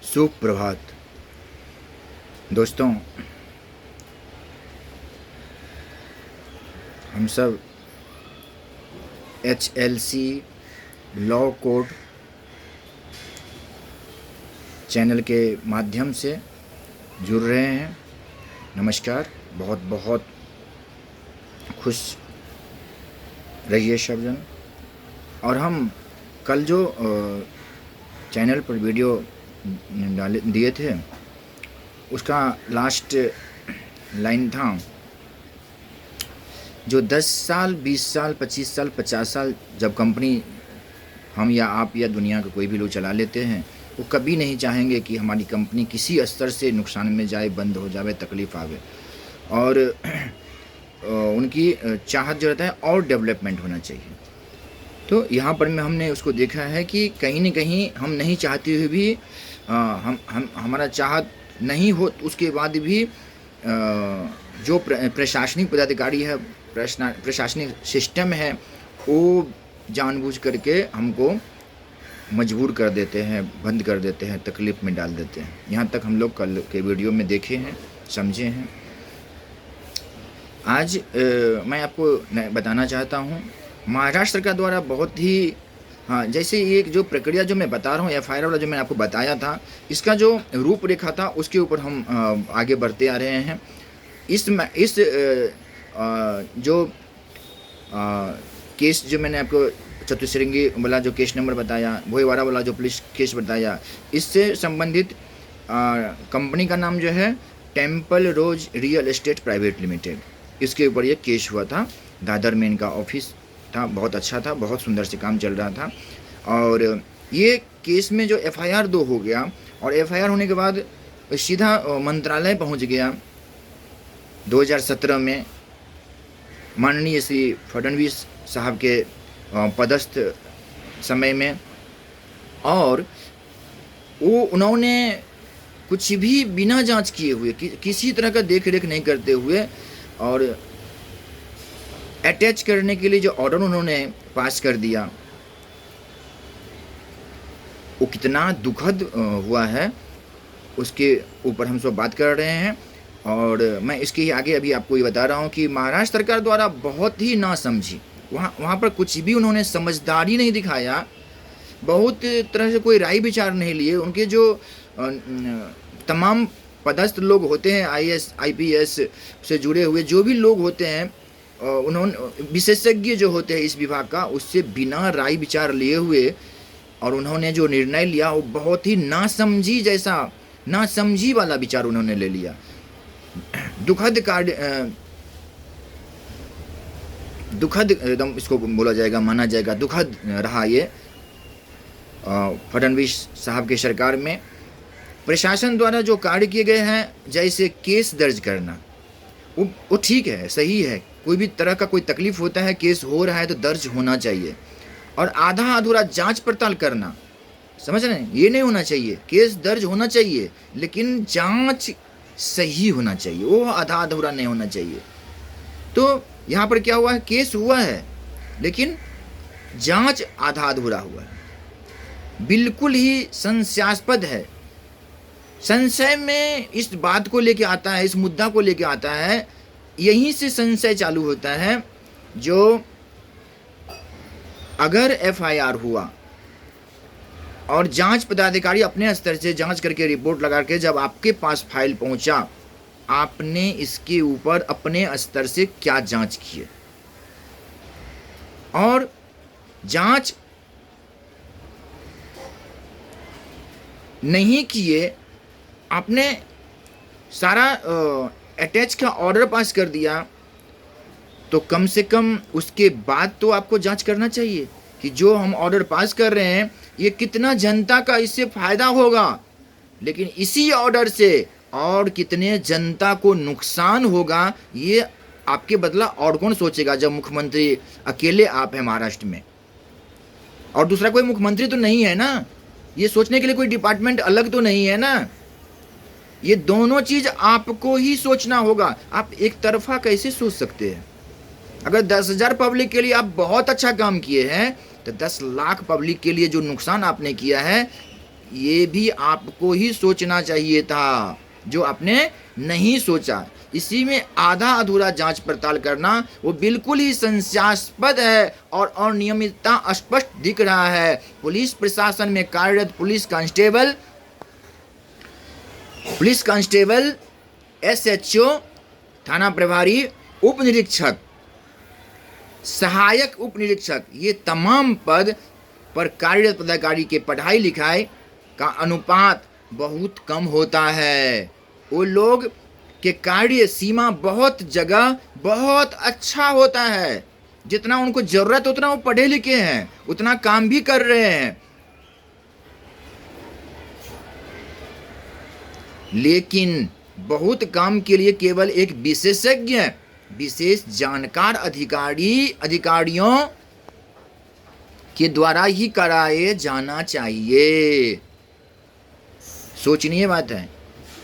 सुप्रभात दोस्तों। हम सब HLC लॉ कोड चैनल के माध्यम से जुड़ रहे हैं। नमस्कार, बहुत बहुत खुश रहिए सब जन। और हम कल जो चैनल पर वीडियो दिए थे उसका लास्ट लाइन था, जो 10 साल 20 साल 25 साल 50 साल जब कंपनी हम या आप या दुनिया के कोई भी लोग चला लेते हैं, वो कभी नहीं चाहेंगे कि हमारी कंपनी किसी स्तर से नुकसान में जाए, बंद हो जाए, तकलीफ़ आवे। और उनकी चाहत जो रहता है और डेवलपमेंट होना चाहिए। तो यहाँ पर में हमने उसको देखा है कि कहीं न कहीं हम नहीं चाहते हुए भी हमारा चाहत नहीं हो, उसके बाद भी जो प्रशासनिक पदाधिकारी है, प्रशासनिक सिस्टम है, वो जानबूझ करके हमको मजबूर कर देते हैं, बंद कर देते हैं, तकलीफ़ में डाल देते हैं। यहाँ तक हम लोग कल के वीडियो में देखे हैं, समझे हैं। आज मैं आपको बताना चाहता हूँ, महाराष्ट्र सरकार द्वारा बहुत ही जैसे ये जो प्रक्रिया जो मैं बता रहा हूँ, FIR वाला जो मैंने आपको बताया था, इसका जो रूपरेखा था उसके ऊपर हम आगे बढ़ते आ रहे हैं। इस जो केस जो मैंने आपको चतुश्रृंगी वाला जो केस नंबर बताया, भोईवाड़ा वाला जो पुलिस केस बताया, इससे संबंधित कंपनी का नाम जो है temple Rose Real Estate Private limited, इसके ऊपर ये केस हुआ था। दादर में इनका ऑफिस था, बहुत अच्छा था, बहुत सुंदर से काम चल रहा था। और ये केस में जो FIR 2 हो गया, और FIR होने के बाद सीधा मंत्रालय पहुंच गया 2017 में माननीय श्री फडणवीस साहब के पदस्थ समय में। और वो उन्होंने कुछ भी बिना जांच किए हुए, किसी तरह का देख रेख नहीं करते हुए, और अटैच करने के लिए जो ऑर्डर उन्होंने पास कर दिया, वो कितना दुखद हुआ है, उसके ऊपर हम सब बात कर रहे हैं। और मैं इसके ही आगे अभी आपको ये बता रहा हूँ कि महाराष्ट्र सरकार द्वारा बहुत ही नासमझी, वहाँ पर कुछ भी उन्होंने समझदारी नहीं दिखाया, बहुत तरह से कोई राय विचार नहीं लिए। उनके जो तमाम पदस्थ लोग होते हैं, IAS IPS से जुड़े हुए जो भी लोग होते हैं, उन्होंने विशेषज्ञ जो होते हैं इस विभाग का, उससे बिना राय विचार लिए हुए और उन्होंने जो निर्णय लिया वो बहुत ही नासमझी वाला विचार उन्होंने ले लिया। दुखद एकदम इसको बोला जाएगा, माना जाएगा, दुखद रहा ये फडणवीस साहब के सरकार में। प्रशासन द्वारा जो कार्य किए गए हैं, जैसे केस दर्ज करना, वो ठीक है, सही है। कोई भी तरह का कोई तकलीफ होता है, केस हो रहा है तो दर्ज होना चाहिए। और आधा अधूरा जांच पड़ताल करना, समझ रहे हैं, ये नहीं होना चाहिए। केस दर्ज होना चाहिए लेकिन जांच सही होना चाहिए, वो आधा अधूरा नहीं होना चाहिए। तो यहाँ पर क्या हुआ है, केस हुआ है लेकिन जांच आधा अधूरा हुआ है, बिल्कुल ही संशयास्पद है। संशय में इस बात को लेके आता है, इस मुद्दा को लेके आता है, यहीं से संशय चालू होता है। जो अगर FIR हुआ और जांच पदाधिकारी अपने स्तर से जांच करके रिपोर्ट लगा के जब आपके पास फाइल पहुंचा, आपने इसके ऊपर अपने स्तर से क्या जांच किए, और जांच नहीं किए, आपने सारा अटैच का ऑर्डर पास कर दिया, तो कम से कम उसके बाद तो आपको जांच करना चाहिए कि जो हम ऑर्डर पास कर रहे हैं ये कितना जनता का इससे फायदा होगा, लेकिन इसी ऑर्डर से और कितने जनता को नुकसान होगा, ये आपके बदला और कौन सोचेगा, जब मुख्यमंत्री अकेले आप हैं महाराष्ट्र में, और दूसरा कोई मुख्यमंत्री तो नहीं है ना, ये सोचने के लिए कोई डिपार्टमेंट अलग तो नहीं है ना। ये दोनों चीज आपको ही सोचना होगा। आप एक तरफा कैसे सोच सकते हैं? अगर 10,000 पब्लिक के लिए आप बहुत अच्छा काम किए हैं, तो 10 लाख पब्लिक के लिए जो नुकसान आपने किया है, ये भी आपको ही सोचना चाहिए था, जो आपने नहीं सोचा। इसी में आधा अधूरा जांच पड़ताल करना वो बिल्कुल ही संशयास्पद है और अनियमितता स्पष्ट दिख रहा है। पुलिस प्रशासन में कार्यरत पुलिस कांस्टेबल, एसएचओ, थाना प्रभारी, उप निरीक्षक, सहायक उप निरीक्षक, ये तमाम पद पर कार्यरत पदाधिकारी के पढ़ाई लिखाई का अनुपात बहुत कम होता है। वो लोग के कार्य सीमा बहुत जगह बहुत अच्छा होता है, जितना उनको जरूरत उतना वो पढ़े लिखे हैं, उतना काम भी कर रहे हैं, लेकिन बहुत काम के लिए केवल एक विशेषज्ञ, विशेष जानकार अधिकारियों के द्वारा ही कराए जाना चाहिए। सोचनीय बात है।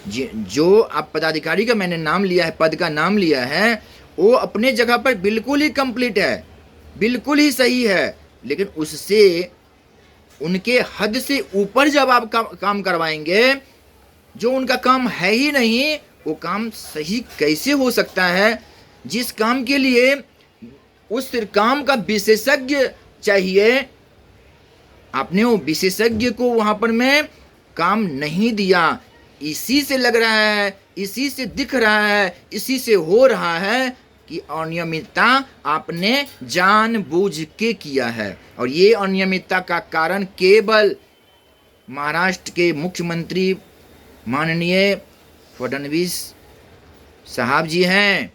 जो आप पदाधिकारी का मैंने नाम लिया है, पद का नाम लिया है, वो अपने जगह पर बिल्कुल ही कंप्लीट है, बिल्कुल ही सही है, लेकिन उससे उनके हद से ऊपर जब आप काम करवाएंगे, जो उनका काम है ही नहीं, वो काम सही कैसे हो सकता है? जिस काम के लिए उस काम का विशेषज्ञ चाहिए, आपने वो विशेषज्ञ को वहां पर में काम नहीं दिया। इसी से लग रहा है, इसी से दिख रहा है, इसी से हो रहा है कि अनियमितता आपने जानबूझ के किया है। और ये अनियमितता का कारण केवल महाराष्ट्र के मुख्यमंत्री माननीय फडणवीस साहब जी हैं।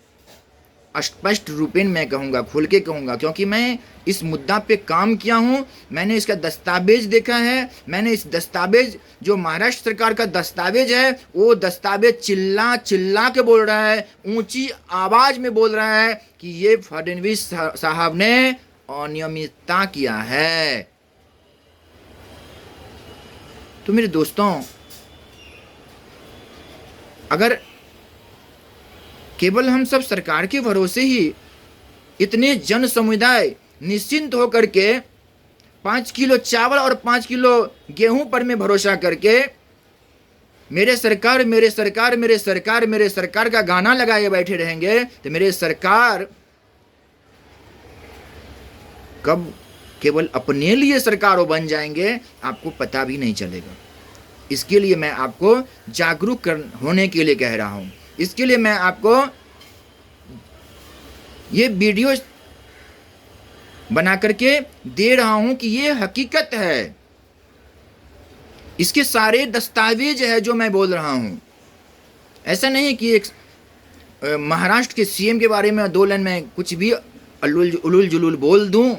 स्पष्ट रूपेण मैं कहूँगा, खुल के कहूँगा, क्योंकि मैं इस मुद्दा पे काम किया हूँ, मैंने इसका दस्तावेज देखा है। मैंने इस दस्तावेज, जो महाराष्ट्र सरकार का दस्तावेज है, वो दस्तावेज चिल्ला चिल्ला के बोल रहा है, ऊंची आवाज में बोल रहा है कि ये फडणवीस साहब ने अनियमितता किया है। तो मेरे दोस्तों, अगर केवल हम सब सरकार के भरोसे ही इतने जन समुदाय निश्चिंत होकर के 5 किलो चावल और 5 किलो गेहूं पर में भरोसा करके मेरे सरकार मेरे सरकार मेरे सरकार मेरे सरकार का गाना लगाए बैठे रहेंगे, तो मेरे सरकार कब केवल अपने लिए सरकार वो बन जाएंगे, आपको पता भी नहीं चलेगा। इसके लिए मैं आपको जागरूक होने के लिए कह रहा हूं। इसके लिए मैं आपको ये वीडियो बना करके दे रहा हूं कि ये हकीकत है। इसके सारे दस्तावेज है जो मैं बोल रहा हूं। ऐसा नहीं कि एक महाराष्ट्र के सीएम के बारे में 2 लाइन में कुछ भी उलूल जुलूल बोल दूं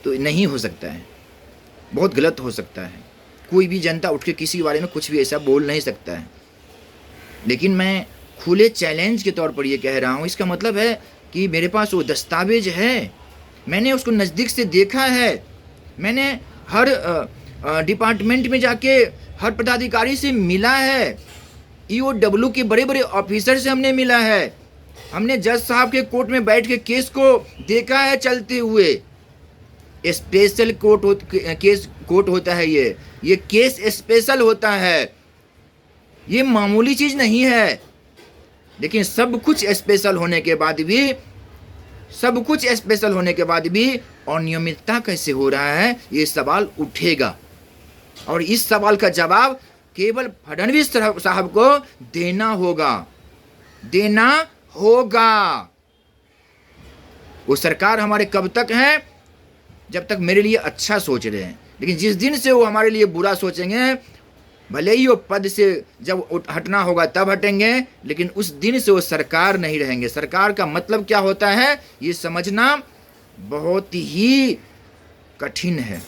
तो नहीं हो सकता है, बहुत गलत हो सकता है। कोई भी जनता उठ के किसी के बारे में कुछ भी ऐसा बोल नहीं सकता है। लेकिन मैं खुले चैलेंज के तौर पर ये कह रहा हूँ। इसका मतलब है कि मेरे पास वो दस्तावेज है, मैंने उसको नज़दीक से देखा है, मैंने हर डिपार्टमेंट में जाके हर पदाधिकारी से मिला है, ईओडब्ल्यू के बड़े बड़े ऑफिसर से हमने मिला है, हमने जज साहब के कोर्ट में बैठ के केस को देखा है चलते हुए। स्पेशल कोर्ट होता है ये केस स्पेशल होता है, ये मामूली चीज़ नहीं है। लेकिन सब कुछ स्पेशल होने के बाद भी अनियमितता कैसे हो रहा है, ये सवाल उठेगा। और इस सवाल का जवाब केवल फडणवीस साहब को देना होगा। वो सरकार हमारे कब तक है? जब तक मेरे लिए अच्छा सोच रहे हैं। लेकिन जिस दिन से वो हमारे लिए बुरा सोचेंगे, भले ही वो पद से जब हटना होगा तब हटेंगे, लेकिन उस दिन से वो सरकार नहीं रहेंगे। सरकार का मतलब क्या होता है, ये समझना बहुत ही कठिन है।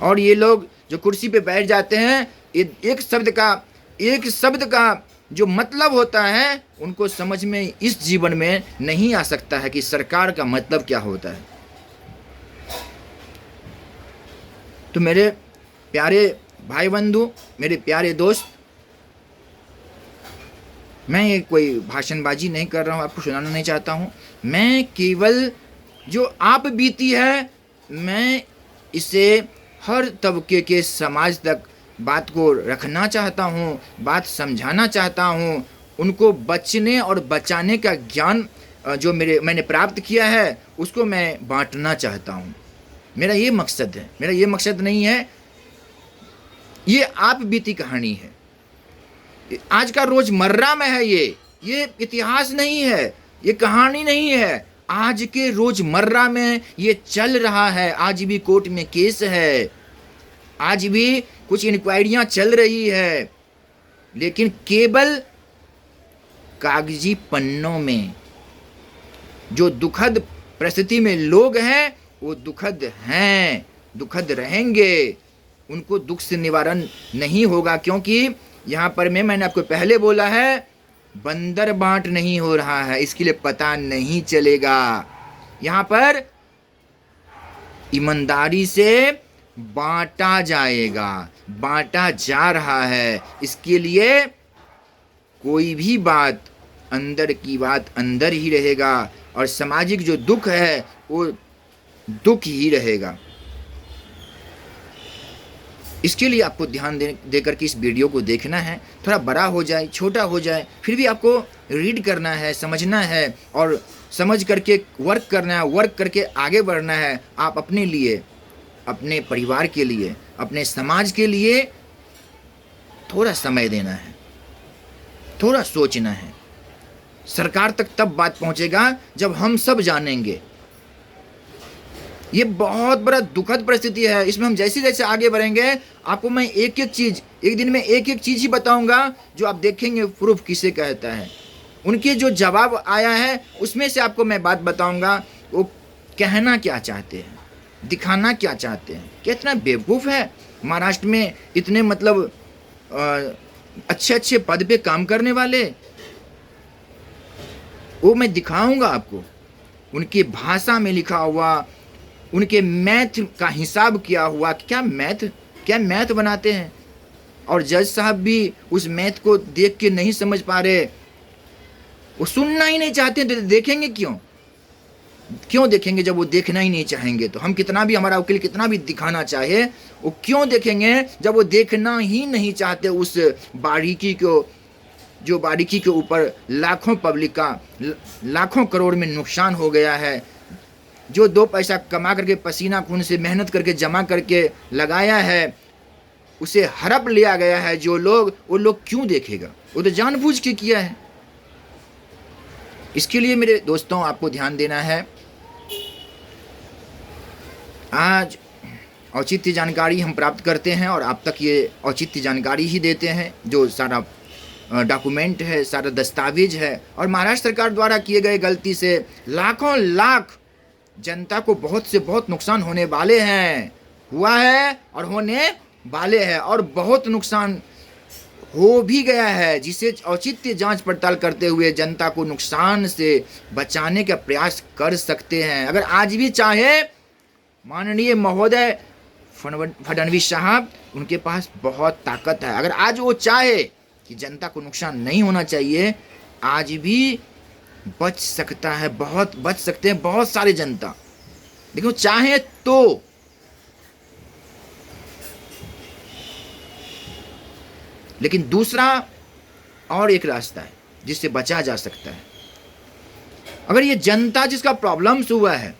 और ये लोग जो कुर्सी पे बैठ जाते हैं, एक शब्द का जो मतलब होता है, उनको समझ में इस जीवन में नहीं आ सकता है कि सरकार का मतलब क्या होता है। तो मेरे प्यारे भाई बंधु, मेरे प्यारे दोस्त, मैं ये कोई भाषणबाजी नहीं कर रहा हूँ, आपको सुनाना नहीं चाहता हूँ। मैं केवल जो आप बीती है, मैं इसे हर तबके के समाज तक बात को रखना चाहता हूँ, बात समझाना चाहता हूँ, उनको बचने और बचाने का ज्ञान जो मैंने प्राप्त किया है उसको मैं बांटना चाहता हूँ। मेरा ये मकसद है, मेरा ये मकसद नहीं है। ये आप बीती कहानी है, आज का रोजमर्रा में है। ये इतिहास नहीं है, ये कहानी नहीं है, आज के रोजमर्रा में ये चल रहा है। आज भी कोर्ट में केस है, आज भी कुछ इंक्वायरियां चल रही है, लेकिन केवल कागजी पन्नों में। जो दुखद परिस्थिति में लोग हैं वो दुखद हैं, दुखद रहेंगे, उनको दुख से निवारण नहीं होगा, क्योंकि यहाँ पर मैंने आपको पहले बोला है, बंदर बांट नहीं हो रहा है, इसके लिए पता नहीं चलेगा। यहाँ पर ईमानदारी से बांटा जाएगा, बांटा जा रहा है। इसके लिए कोई भी बात, अंदर की बात अंदर ही रहेगा, और सामाजिक जो दुख है वो दुख ही रहेगा। इसके लिए आपको ध्यान दे करके इस वीडियो को देखना है। थोड़ा बड़ा हो जाए, छोटा हो जाए, फिर भी आपको रीड करना है, समझना है, और समझ करके वर्क करना है, वर्क करके आगे बढ़ना है। आप अपने लिए, अपने परिवार के लिए, अपने समाज के लिए थोड़ा समय देना है, थोड़ा सोचना है। सरकार तक तब बात पहुंचेगा जब हम सब जानेंगे। ये बहुत बड़ा दुखद परिस्थिति है, इसमें हम जैसे जैसे आगे बढ़ेंगे आपको मैं एक एक चीज़, एक दिन में एक एक चीज़ ही बताऊंगा, जो आप देखेंगे प्रूफ किसे कहता है। उनके जो जवाब आया है उसमें से आपको मैं बात बताऊंगा, वो कहना क्या चाहते हैं, दिखाना क्या चाहते हैं। कितना बेवकूफ़ है महाराष्ट्र में इतने मतलब अच्छे अच्छे पद पे काम करने वाले, वो मैं दिखाऊंगा आपको। उनकी भाषा में लिखा हुआ, उनके मैथ का हिसाब किया हुआ, क्या मैथ बनाते हैं। और जज साहब भी उस मैथ को देख के नहीं समझ पा रहे, वो सुनना ही नहीं चाहते, तो देखेंगे क्यों देखेंगे जब वो देखना ही नहीं चाहेंगे। तो हम कितना भी, हमारा वकील कितना भी दिखाना चाहे, वो क्यों देखेंगे जब वो देखना ही नहीं चाहते उस बारीकी को, जो बारीकी के ऊपर लाखों पब्लिक का लाखों करोड़ में नुकसान हो गया है। जो 2 पैसा कमा करके पसीना खून से मेहनत करके जमा करके लगाया है, उसे हड़प लिया गया है। जो लोग, वो लोग क्यों देखेगा, वो तो जानबूझ के किया है। इसके लिए मेरे दोस्तों आपको ध्यान देना है। आज औचित्य जानकारी हम प्राप्त करते हैं और आप तक ये औचित्य जानकारी ही देते हैं। जो सारा डॉक्यूमेंट है, सारा दस्तावेज है, और महाराष्ट्र सरकार द्वारा किए गए गलती से लाखों लाख जनता को बहुत से बहुत नुकसान होने वाले हैं, हुआ है और होने वाले हैं, और बहुत नुकसान हो भी गया है, जिसे औचित्य जांच पड़ताल करते हुए जनता को नुकसान से बचाने का प्रयास कर सकते हैं। अगर आज भी चाहे माननीय महोदय फडणवीस साहब, उनके पास बहुत ताकत है। अगर आज वो चाहे कि जनता को नुकसान नहीं होना चाहिए, आज भी बच सकता है, बहुत बच सकते हैं बहुत सारे जनता, लेकिन चाहे तो। लेकिन दूसरा और एक रास्ता है जिससे बचा जा सकता है। अगर ये जनता जिसका प्रॉब्लम्स हुआ है,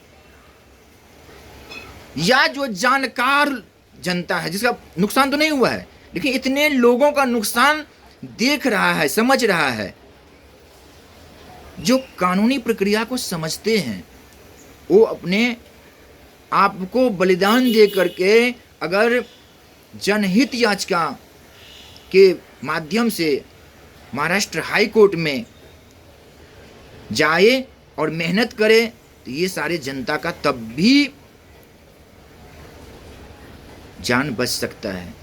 या जो जानकार जनता है जिसका नुकसान तो नहीं हुआ है लेकिन इतने लोगों का नुकसान देख रहा है, समझ रहा है, जो कानूनी प्रक्रिया को समझते हैं, वो अपने आप को बलिदान दे करके अगर जनहित याचिका के माध्यम से महाराष्ट्र हाई कोर्ट में जाए और मेहनत करे, तो ये सारे जनता का तब भी जान बच सकता है।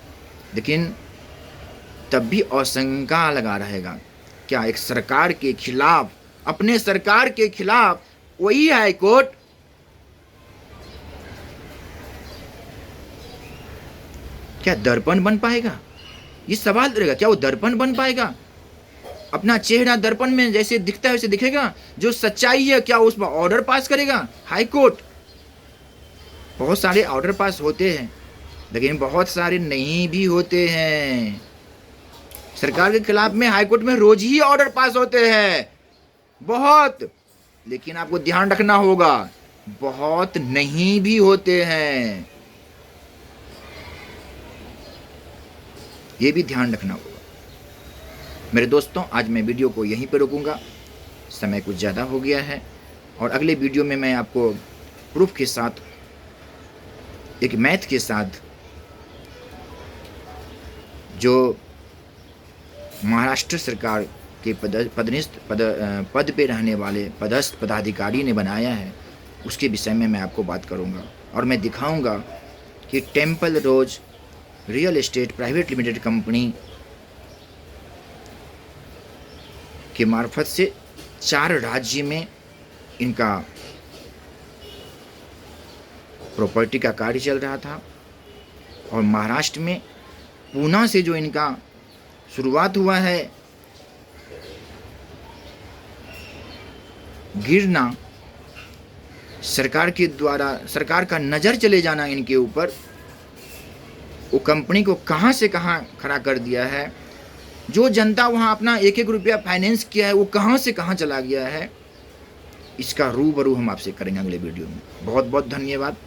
लेकिन तब भी आशंका लगा रहेगा, क्या एक सरकार के खिलाफ, अपने सरकार के खिलाफ वही हाई कोर्ट क्या दर्पण बन पाएगा? ये सवाल रहेगा, क्या वो दर्पण बन पाएगा? अपना चेहरा दर्पण में जैसे दिखता है वैसे दिखेगा? जो सच्चाई है क्या उस पर ऑर्डर पास करेगा हाई कोर्ट? बहुत सारे ऑर्डर पास होते हैं, लेकिन बहुत सारे नहीं भी होते हैं। सरकार के खिलाफ में हाईकोर्ट में रोज ही ऑर्डर पास होते हैं, बहुत। लेकिन आपको ध्यान रखना होगा, बहुत नहीं भी होते हैं, ये भी ध्यान रखना होगा। मेरे दोस्तों, आज मैं वीडियो को यहीं पर रोकूंगा, समय कुछ ज़्यादा हो गया है, और अगले वीडियो में मैं आपको प्रूफ के साथ, एक मैथ के साथ, जो महाराष्ट्र सरकार के पद पे रहने वाले पदस्थ पदाधिकारी ने बनाया है, उसके विषय में मैं आपको बात करूंगा। और मैं दिखाऊंगा कि Temple Rose Real Estate Private Limited company के मार्फत से 4 राज्य में इनका प्रॉपर्टी का कार्य चल रहा था, और महाराष्ट्र में पूना से जो इनका शुरुआत हुआ है, गिरना, सरकार के द्वारा, सरकार का नज़र चले जाना इनके ऊपर, वो कंपनी को कहां से कहां खड़ा कर दिया है। जो जनता वहां अपना 1-1 रुपया फाइनेंस किया है, वो कहां से कहां चला गया है, इसका रूबरू हम आपसे करेंगे अगले वीडियो में। बहुत बहुत धन्यवाद,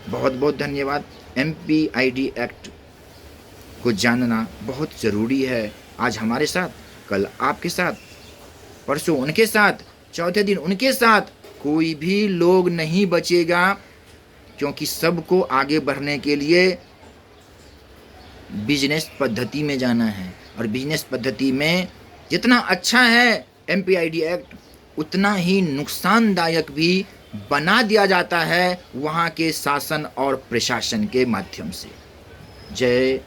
बहुत बहुत धन्यवाद। MPID एक्ट को जानना बहुत ज़रूरी है। आज हमारे साथ, कल आपके साथ, परसों उनके साथ, चौथे दिन उनके साथ, कोई भी लोग नहीं बचेगा, क्योंकि सबको आगे बढ़ने के लिए बिजनेस पद्धति में जाना है। और बिजनेस पद्धति में जितना अच्छा है MPID एक्ट, उतना ही नुकसानदायक भी बना दिया जाता है वहाँ के शासन और प्रशासन के माध्यम से। जय